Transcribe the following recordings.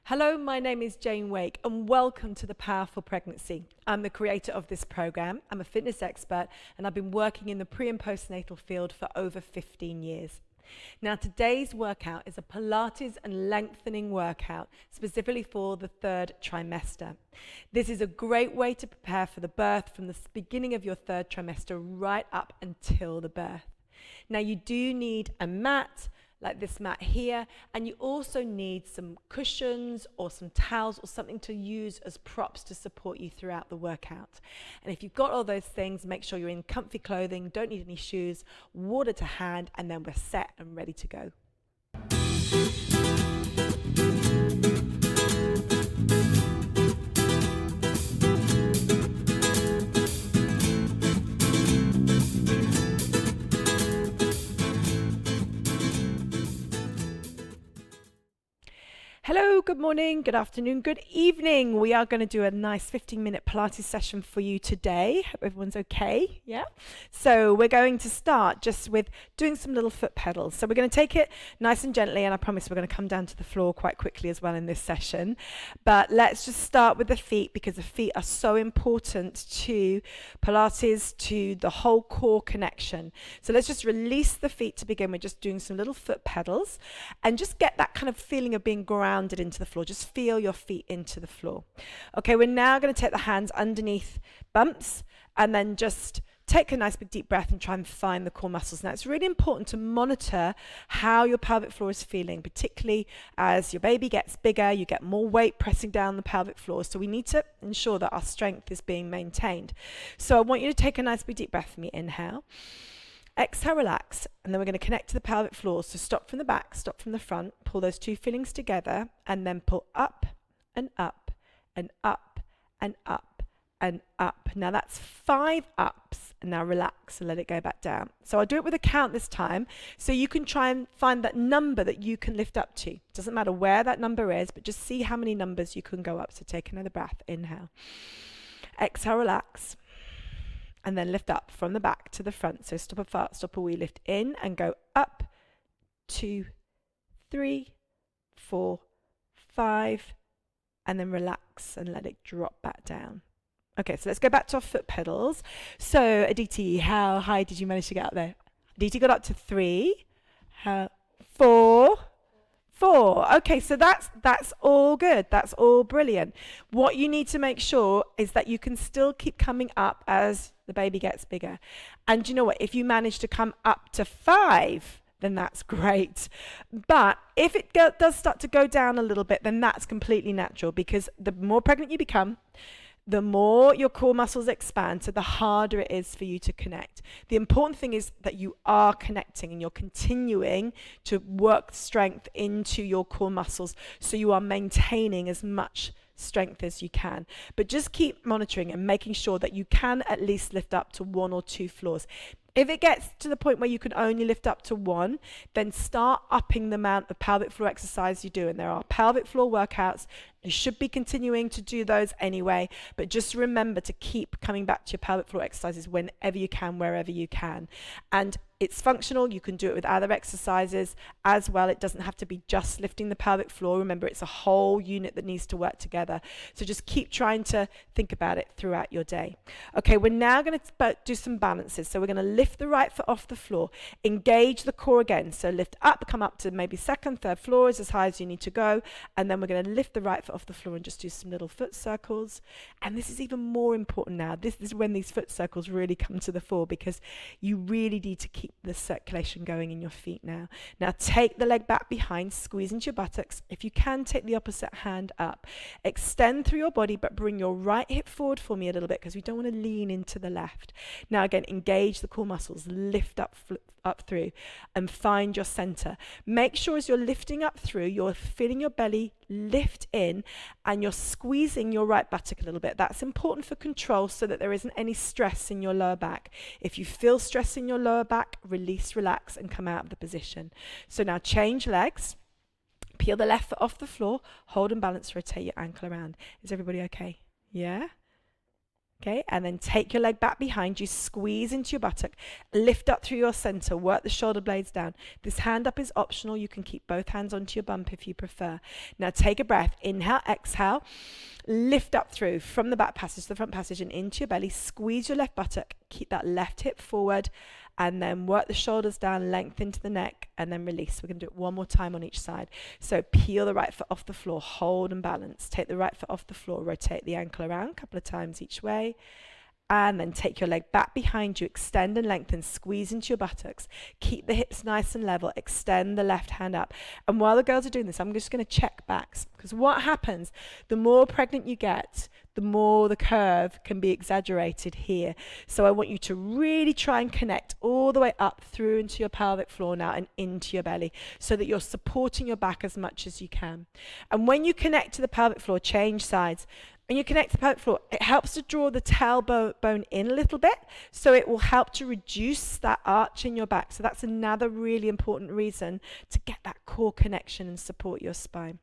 Hello, my name is Jane Wake and welcome to The Powerful Pregnancy. I'm the creator of this program. I'm a fitness expert and I've been working in the pre and postnatal field for over 15 years. Now today's workout is a Pilates and lengthening workout specifically for the third trimester. This is a great way to prepare for the birth from the beginning of your third trimester right up until the birth. Now you do need a mat, like this mat here, and you also need some cushions or some towels or something to use as props to support you throughout the workout. And if you've got all those things, make sure you're in comfy clothing, don't need any shoes, water to hand, and then we're set and ready to go. Hello, good morning, good afternoon, good evening. We are going to do a nice 15-minute Pilates session for you today. Hope everyone's okay, yeah? So we're going to start just with doing some little foot pedals. So we're going to take it nice and gently, and I promise we're going to come down to the floor quite quickly as well in this session. But let's just start with the feet because the feet are so important to Pilates, to the whole core connection. So let's just release the feet to begin with, just doing some little foot pedals and just get that kind of feeling of being grounded into the floor. Just feel your feet into the floor. Okay, we're now going to take the hands underneath bumps and then just take a nice big deep breath and try and find the core muscles. Now it's really important to monitor how your pelvic floor is feeling, particularly as your baby gets bigger, you get more weight pressing down the pelvic floor. So we need to ensure that our strength is being maintained. So I want you to take a nice big deep breath for me. Inhale. Exhale, relax, and then we're going to connect to the pelvic floor. So stop from the back, stop from the front, pull those two feelings together, and then pull up and up and up and up and up. Now that's 5 ups, and now relax and let it go back down. So I'll do it with a count this time, so you can try and find that number that you can lift up to. It doesn't matter where that number is, but just see how many numbers you can go up. So take another breath, inhale. Exhale, relax. And then lift up from the back to the front. So stop a fart, stop a wee, lift in and go up, 2, 3, 4, 5, and then relax and let it drop back down. Okay, so let's go back to our foot pedals. So Aditi, how high did you manage to get up there? Aditi got up to 3, 4, 4. Okay, so that's all good. That's all brilliant. What you need to make sure is that you can still keep coming up as the baby gets bigger. And you know what? If you manage to come up to 5, then that's great. But if it does start to go down a little bit, then that's completely natural, because the more pregnant you become, the more your core muscles expand, so the harder it is for you to connect. The important thing is that you are connecting and you're continuing to work strength into your core muscles, so you are maintaining as much strength as you can. But just keep monitoring and making sure that you can at least lift up to 1 or 2 floors. If it gets to the point where you can only lift up to 1, then start upping the amount of pelvic floor exercise you do. And there are pelvic floor workouts. You should be continuing to do those anyway, but just remember to keep coming back to your pelvic floor exercises whenever you can, wherever you can. And it's functional. You can do it with other exercises as well. It doesn't have to be just lifting the pelvic floor. Remember, it's a whole unit that needs to work together. So just keep trying to think about it throughout your day. Okay, we're now going to do some balances. So we're going to lift the right foot off the floor, engage the core again. So lift up, come up to maybe 2nd, 3rd floors, as high as you need to go. And then we're going to lift the right foot off the floor and just do some little foot circles. And this is even more important now. This is when these foot circles really come to the fore, because you really need to keep the circulation going in your feet now. Now take the leg back behind, squeeze into your buttocks. If you can, take the opposite hand up. Extend through your body, but bring your right hip forward for me a little bit, because we don't want to lean into the left. Now again, engage the core muscles, lift up through and find your center. Make sure as you're lifting up through, you're feeling your belly lift in and you're squeezing your right buttock a little bit. That's important for control, so that there isn't any stress in your lower back. If you feel stress in your lower back, release, relax, and come out of the position. So now change legs. Peel the left foot off the floor, hold and balance, rotate your ankle around. Is everybody okay? Yeah? Okay, and then take your leg back behind you, squeeze into your buttock, lift up through your center, work the shoulder blades down. This hand up is optional. You can keep both hands onto your bump if you prefer. Now take a breath. Inhale, exhale, lift up through from the back passage to the front passage and into your belly. Squeeze your left buttock, keep that left hip forward, and then work the shoulders down, lengthen to the neck, and then release. We're going to do it one more time on each side. So peel the right foot off the floor, hold and balance. Take the right foot off the floor, rotate the ankle around a couple of times each way, and then take your leg back behind you, extend and lengthen, squeeze into your buttocks, keep the hips nice and level, extend the left hand up. And while the girls are doing this, I'm just going to check backs, because what happens, the more pregnant you get, the more the curve can be exaggerated here. So I want you to really try and connect all the way up through into your pelvic floor now and into your belly, so that you're supporting your back as much as you can. And when you connect to the pelvic floor, change sides. When you connect to the pelvic floor, it helps to draw the tailbone in a little bit, so it will help to reduce that arch in your back. So that's another really important reason to get that core connection and support your spine.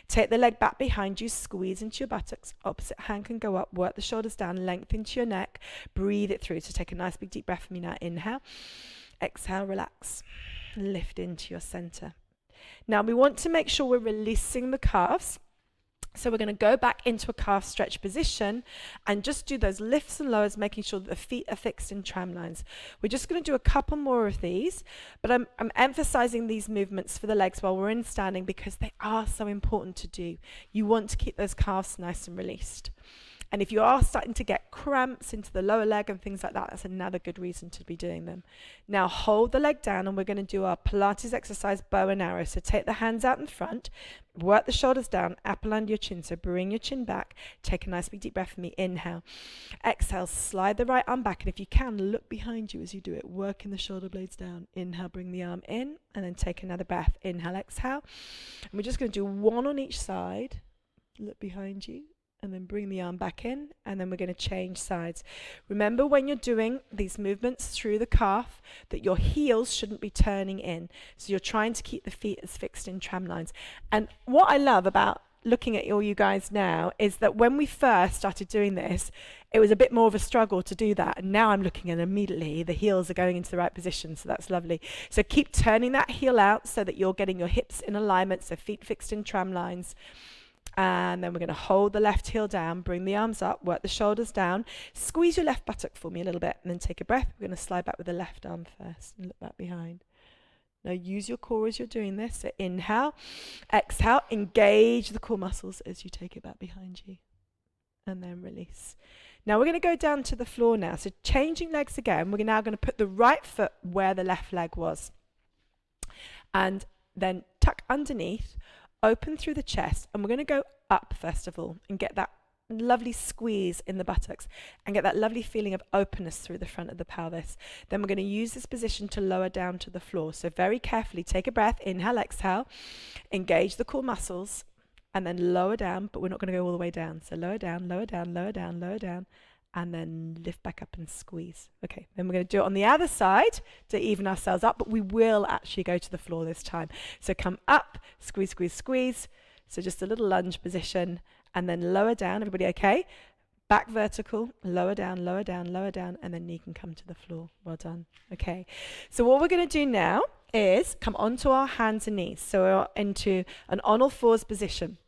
Take the leg back behind you, squeeze into your buttocks, opposite hand can go up, work the shoulders down, lengthen into your neck, breathe it through. So take a nice big deep breath for me now. Inhale, exhale, relax, lift into your center. Now we want to make sure we're releasing the calves. So we're going to go back into a calf stretch position and just do those lifts and lowers, making sure that the feet are fixed in tram lines. We're just going to do a couple more of these, but I'm emphasizing these movements for the legs while we're in standing because they are so important to do. You want to keep those calves nice and released. And if you are starting to get cramps into the lower leg and things like that, that's another good reason to be doing them. Now hold the leg down and we're going to do our Pilates exercise, bow and arrow. So take the hands out in front, work the shoulders down, apple under your chin. So bring your chin back, take a nice big deep breath for me. Inhale, exhale, slide the right arm back. And if you can, look behind you as you do it, working the shoulder blades down. Inhale, bring the arm in and then take another breath. Inhale, exhale. And we're just going to do one on each side. Look behind you. And then bring the arm back in, and then we're going to change sides. Remember when you're doing these movements through the calf that your heels shouldn't be turning in. So you're trying to keep the feet as fixed in tram lines. And what I love about looking at all you guys now is that when we first started doing this, it was a bit more of a struggle to do that. And now I'm looking and immediately the heels are going into the right position. So that's lovely. So keep turning that heel out so that you're getting your hips in alignment. So feet fixed in tram lines. And then we're going to hold the left heel down, bring the arms up, work the shoulders down, squeeze your left buttock for me a little bit, and then take a breath. We're going to slide back with the left arm first and look back behind. Now use your core as you're doing this. So inhale, exhale, engage the core muscles as you take it back behind you. And then release. Now we're going to go down to the floor now. So changing legs again, we're now going to put the right foot where the left leg was. And then tuck underneath, open through the chest, and we're going to go up first of all and get that lovely squeeze in the buttocks and get that lovely feeling of openness through the front of the pelvis. Then we're going to use this position to lower down to the floor. So very carefully take a breath, inhale, exhale, engage the core muscles, and then lower down, but we're not going to go all the way down. So lower down, lower down, lower down, lower down, and then lift back up and squeeze. Okay, then we're going to do it on the other side to even ourselves up, but we will actually go to the floor this time. So come up, squeeze, squeeze, squeeze. So just a little lunge position, and then lower down. Everybody okay? Back vertical, lower down, lower down, lower down, and then knee can come to the floor. Well done. Okay, so what we're going to do now is come onto our hands and knees. So we're into an on all fours position.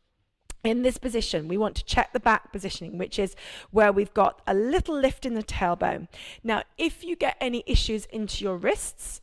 In this position, we want to check the back positioning, which is where we've got a little lift in the tailbone. Now, if you get any issues into your wrists,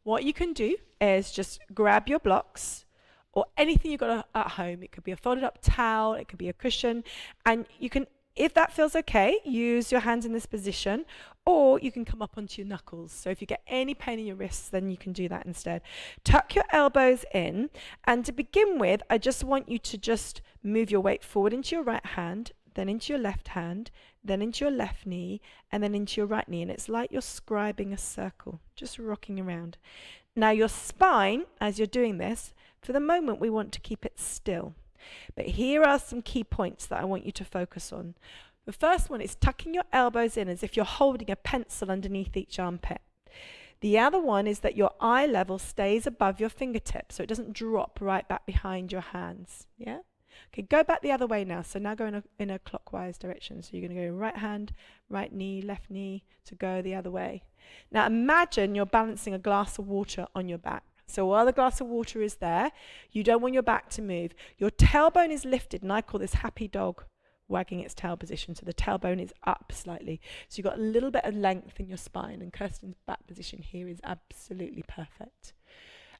what you can do is just grab your blocks or anything you've got at home. It could be a folded up towel, it could be a cushion, and you can, if that feels okay, use your hands in this position, or you can come up onto your knuckles. So if you get any pain in your wrists, then you can do that instead. Tuck your elbows in, and to begin with, I just want you to just move your weight forward into your right hand, then into your left hand, then into your left knee, and then into your right knee. And it's like you're scribing a circle, just rocking around. Now your spine, as you're doing this, for the moment, we want to keep it still. But here are some key points that I want you to focus on. The first one is tucking your elbows in as if you're holding a pencil underneath each armpit. The other one is that your eye level stays above your fingertips, so it doesn't drop right back behind your hands. Yeah? Okay, go back the other way now. So now go in a clockwise direction. So you're going to go right hand, right knee, left knee to go the other way. Now imagine you're balancing a glass of water on your back. So while the glass of water is there, you don't want your back to move. Your tailbone is lifted, and I call this happy dog wagging its tail position. So the tailbone is up slightly. So you've got a little bit of length in your spine, and Kirsten's back position here is absolutely perfect.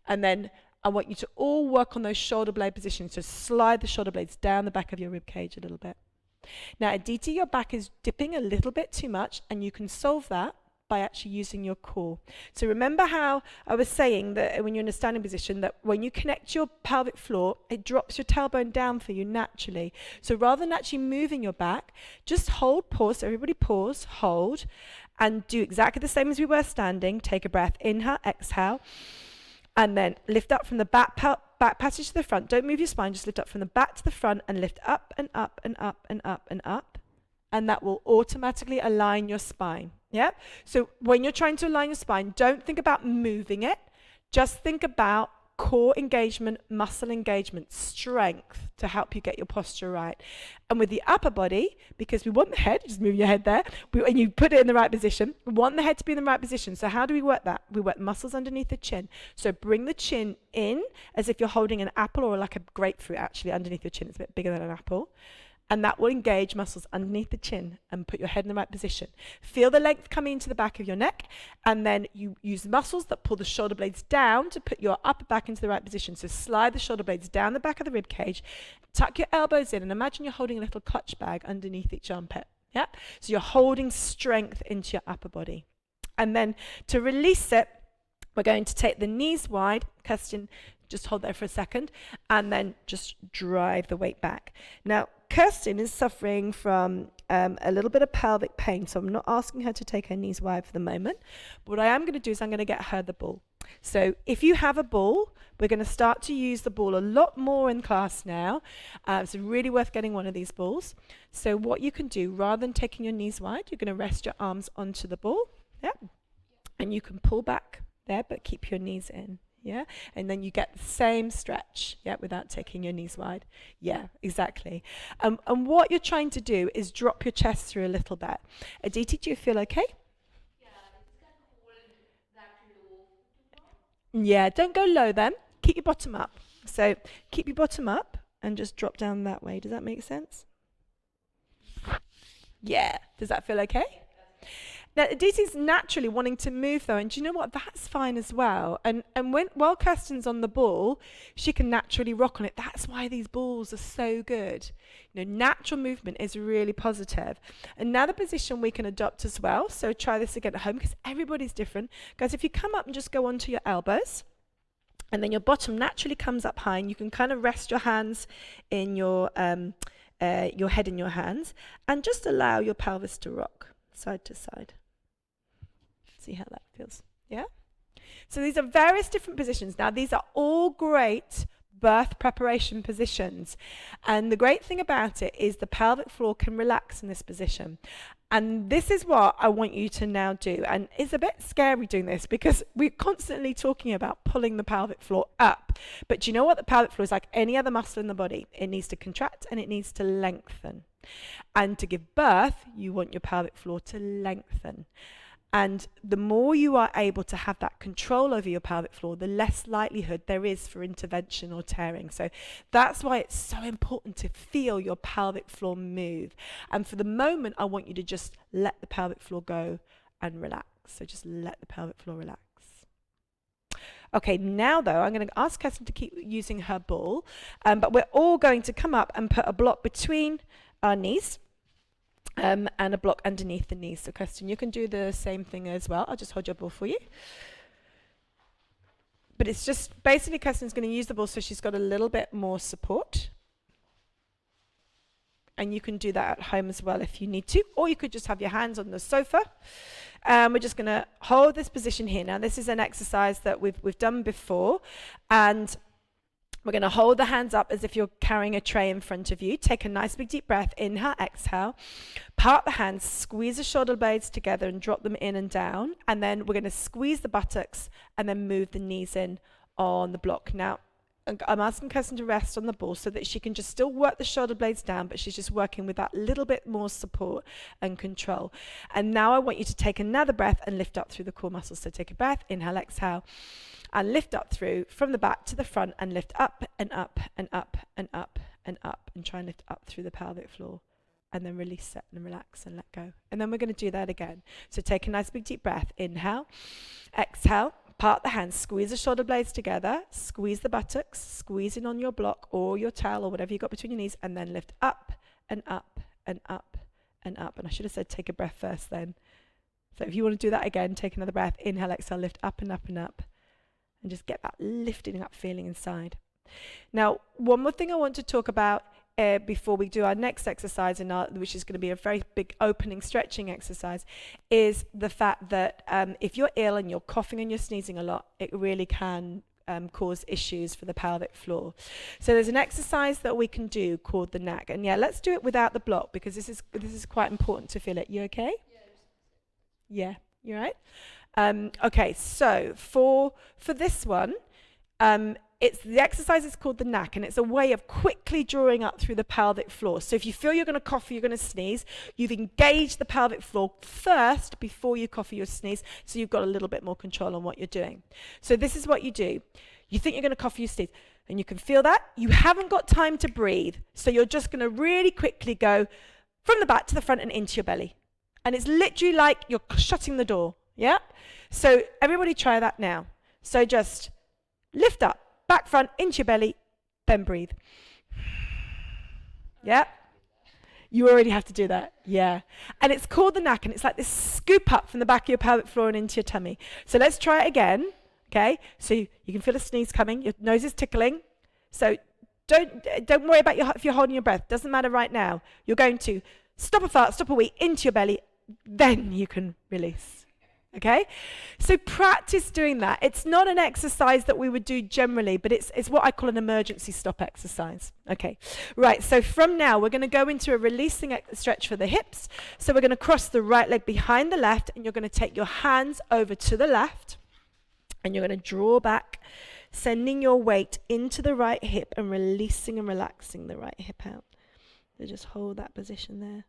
And then I want you to all work on those shoulder blade positions. So slide the shoulder blades down the back of your rib cage a little bit. Now, Aditi, your back is dipping a little bit too much, and you can solve that by actually using your core. So remember how I was saying that when you're in a standing position, that when you connect your pelvic floor, it drops your tailbone down for you naturally. So rather than actually moving your back, just hold, pause. So everybody pause, hold, and do exactly the same as we were standing. Take a breath, inhale, exhale, and then lift up from the back passage to the front. Don't move your spine, just lift up from the back to the front and lift up and up and up and up and up. And that will automatically align your spine. Yeah? So when you're trying to align your spine, don't think about moving it. Just think about core engagement, muscle engagement, strength to help you get your posture right. And with the upper body, because we want the head, just move your head there, and you put it in the right position, we want the head to be in the right position. So how do we work that? We work muscles underneath the chin. So bring the chin in as if you're holding an apple, or like a grapefruit actually underneath your chin. It's a bit bigger than an apple. And that will engage muscles underneath the chin and put your head in the right position. Feel the length coming into the back of your neck, and then you use muscles that pull the shoulder blades down to put your upper back into the right position. So slide the shoulder blades down the back of the rib cage, tuck your elbows in, and imagine you're holding a little clutch bag underneath each armpit. Yeah? So you're holding strength into your upper body. And then to release it, we're going to take the knees wide. Kirsten, just hold there for a second, and then just drive the weight back. Now, Kirsten is suffering from a little bit of pelvic pain, so I'm not asking her to take her knees wide for the moment. But what I am going to do is I'm going to get her the ball. So if you have a ball, we're going to start to use the ball a lot more in class now. It's really worth getting one of these balls. So what you can do, rather than taking your knees wide, you're going to rest your arms onto the ball. Yeah. And you can pull back there, but keep your knees in. Yeah, and then you get the same stretch, yeah, without taking your knees wide. Yeah, exactly. And what you're trying to do is drop your chest through a little bit. Aditi, do you feel okay? Yeah, it's kind of hold that low. Yeah, don't go low then. Keep your bottom up. So keep your bottom up and just drop down that way. Does that make sense? Yeah. Does that feel okay? Now, Aditi's naturally wanting to move though, and do you know what? That's fine as well. And while Kirsten's on the ball, she can naturally rock on it. That's why these balls are so good. You know, natural movement is really positive. Another position we can adopt as well, so try this again at home because everybody's different. Guys, if you come up and just go onto your elbows, and then your bottom naturally comes up high, and you can kind of rest your hands in your head in your hands, and just allow your pelvis to rock side to side. See how that feels. Yeah? So these are various different positions. Now, these are all great birth preparation positions. And the great thing about it is the pelvic floor can relax in this position. And this is what I want you to now do. And it's a bit scary doing this because we're constantly talking about pulling the pelvic floor up. But do you know what? The pelvic floor is like any other muscle in the body. It needs to contract and it needs to lengthen. And to give birth, you want your pelvic floor to lengthen. And the more you are able to have that control over your pelvic floor, the less likelihood there is for intervention or tearing. So that's why it's so important to feel your pelvic floor move. And for the moment, I want you to just let the pelvic floor go and relax. So just let the pelvic floor relax. Okay, now though, I'm going to ask Kirsten to keep using her ball, but we're all going to come up and put a block between our knees. And a block underneath the knees. So Kirsten, you can do the same thing as well. I'll just hold your ball for you. But it's just, basically Kirsten's going to use the ball so she's got a little bit more support. And you can do that at home as well if you need to. Or you could just have your hands on the sofa. We're just going to hold this position here. Now this is an exercise that we've done before. And we're going to hold the hands up as if you're carrying a tray in front of you. Take a nice big deep breath. Inhale, exhale. Part the hands, squeeze the shoulder blades together and drop them in and down. And then we're going to squeeze the buttocks and then move the knees in on the block. Now, I'm asking Kirsten to rest on the ball so that she can just still work the shoulder blades down, but she's just working with that little bit more support and control. And now I want you to take another breath and lift up through the core muscles. So take a breath, inhale, exhale, and lift up through from the back to the front, and lift up and up and up and up and up, and try and lift up through the pelvic floor. And then release it and relax and let go. And then we're going to do that again. So take a nice big deep breath. Inhale, exhale, part the hands, squeeze the shoulder blades together, squeeze the buttocks, squeeze in on your block or your towel or whatever you've got between your knees, and then lift up and up and up and up. And I should have said take a breath first then. So if you want to do that again, take another breath. Inhale, exhale, lift up and up and up. And just get that lifting up feeling inside. Now, one more thing I want to talk about before we do our next exercise, which is going to be a very big opening stretching exercise, is the fact that if you're ill and you're coughing and you're sneezing a lot, it really can cause issues for the pelvic floor. So there's an exercise that we can do called the knack. And yeah, let's do it without the block, because this is quite important to feel it. You okay? Yeah, you right? Okay, so for this one, the exercise is called the knack, and it's a way of quickly drawing up through the pelvic floor. So if you feel you're going to cough or you're going to sneeze, you've engaged the pelvic floor first before you cough or you sneeze, so you've got a little bit more control on what you're doing. So this is what you do. You think you're going to cough or you sneeze, and you can feel that. You haven't got time to breathe, so you're just going to really quickly go from the back to the front and into your belly. And it's literally like you're shutting the door, yeah? So everybody try that now. So just lift up, back, front, into your belly, then breathe. Yeah? You already have to do that, yeah. And it's called the knack, and it's like this scoop up from the back of your pelvic floor and into your tummy. So let's try it again, okay? So you can feel a sneeze coming, your nose is tickling. So don't worry about if you're holding your breath, doesn't matter right now. You're going to stop a fart, stop a wee, into your belly, then you can release. Okay, so practice doing that. It's not an exercise that we would do generally, but it's what I call an emergency stop exercise. Okay, right, so from now we're going to go into a releasing stretch for the hips. So we're going to cross the right leg behind the left, and you're going to take your hands over to the left, and you're going to draw back, sending your weight into the right hip and releasing and relaxing the right hip out. So just hold that position there.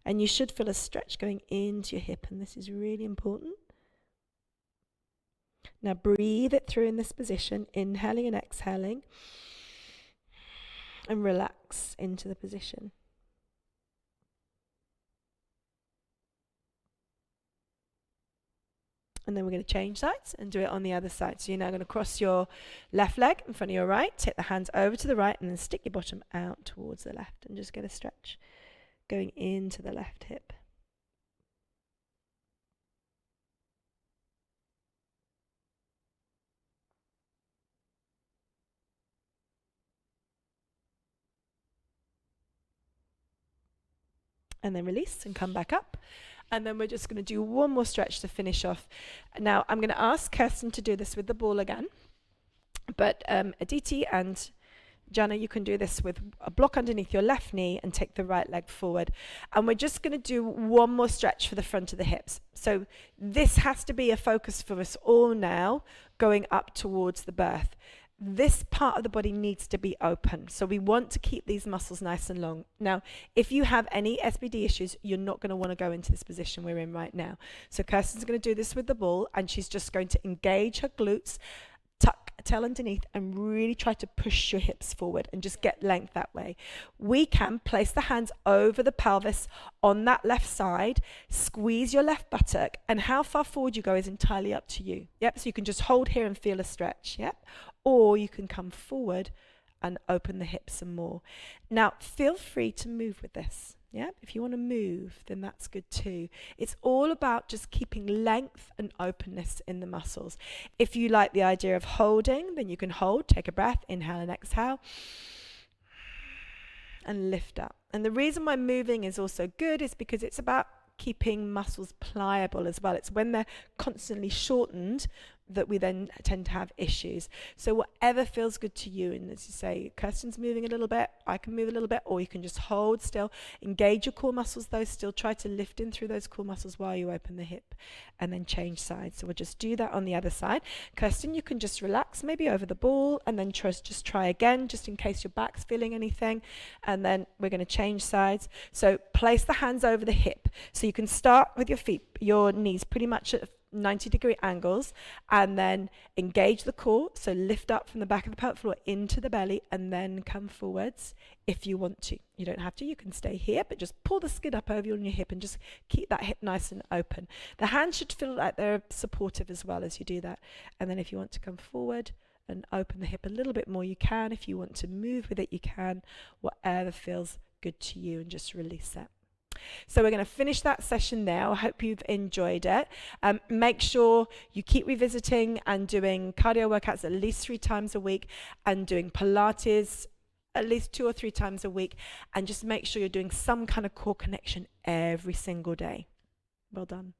And you should feel a stretch going into your hip, and this is really important. Now breathe it through in this position, inhaling and exhaling, and relax into the position. And then we're going to change sides and do it on the other side. So you're now going to cross your left leg in front of your right, take the hands over to the right, and then stick your bottom out towards the left, and just get a stretch going into the left hip. And then release and come back up. And then we're just going to do one more stretch to finish off. Now I'm going to ask Kirsten to do this with the ball again. But Aditi and Jana, you can do this with a block underneath your left knee and take the right leg forward. And we're just going to do one more stretch for the front of the hips. So this has to be a focus for us all now, going up towards the birth. This part of the body needs to be open. So we want to keep these muscles nice and long. Now, if you have any SBD issues, you're not going to want to go into this position we're in right now. So Kirsten's going to do this with the ball, and she's just going to engage her glutes, tuck a tail underneath, and really try to push your hips forward and just get length that way. We can place the hands over the pelvis on that left side, squeeze your left buttock, and how far forward you go is entirely up to you. Yep, so you can just hold here and feel a stretch. Yep, or you can come forward and open the hips some more. Now, feel free to move with this. Yeah, if you want to move, then that's good too. It's all about just keeping length and openness in the muscles. If you like the idea of holding, then you can hold, take a breath, inhale and exhale, and lift up. And the reason why moving is also good is because it's about keeping muscles pliable as well. It's when they're constantly shortened, that we then tend to have issues. So whatever feels good to you, and as you say, Kirsten's moving a little bit, I can move a little bit, or you can just hold still, engage your core muscles though, still try to lift in through those core muscles while you open the hip, and then change sides. So we'll just do that on the other side. Kirsten, you can just relax maybe over the ball, and then just try again, just in case your back's feeling anything, and then we're going to change sides. So place the hands over the hip. So you can start with your feet, your knees pretty much at 90-degree angles, and then engage the core, so lift up from the back of the pelvic floor into the belly, and then come forwards if you want to. You don't have to, you can stay here, but just pull the skid up over your hip and just keep that hip nice and open. The hands should feel like they're supportive as well as you do that. And then if you want to come forward and open the hip a little bit more, you can. If you want to move with it, you can. Whatever feels good to you, and just release it. So we're going to finish that session there. I hope you've enjoyed it. Make sure you keep revisiting and doing cardio workouts at least 3 times a week, and doing Pilates at least 2 or 3 times a week, and just make sure you're doing some kind of core connection every single day. Well done.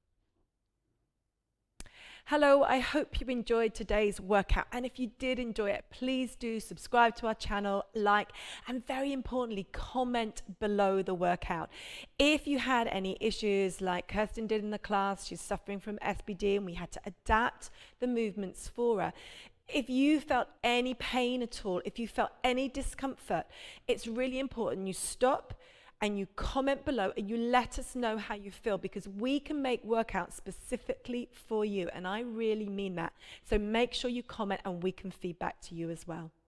Hello, I hope you enjoyed today's workout, and if you did enjoy it, please do subscribe to our channel, like, and very importantly, comment below the workout. If you had any issues like Kirsten did in the class, she's suffering from SBD and we had to adapt the movements for her. If you felt any pain at all, if you felt any discomfort, it's really important you stop and you comment below and you let us know how you feel, because we can make workouts specifically for you, and I really mean that. So make sure you comment and we can feedback to you as well.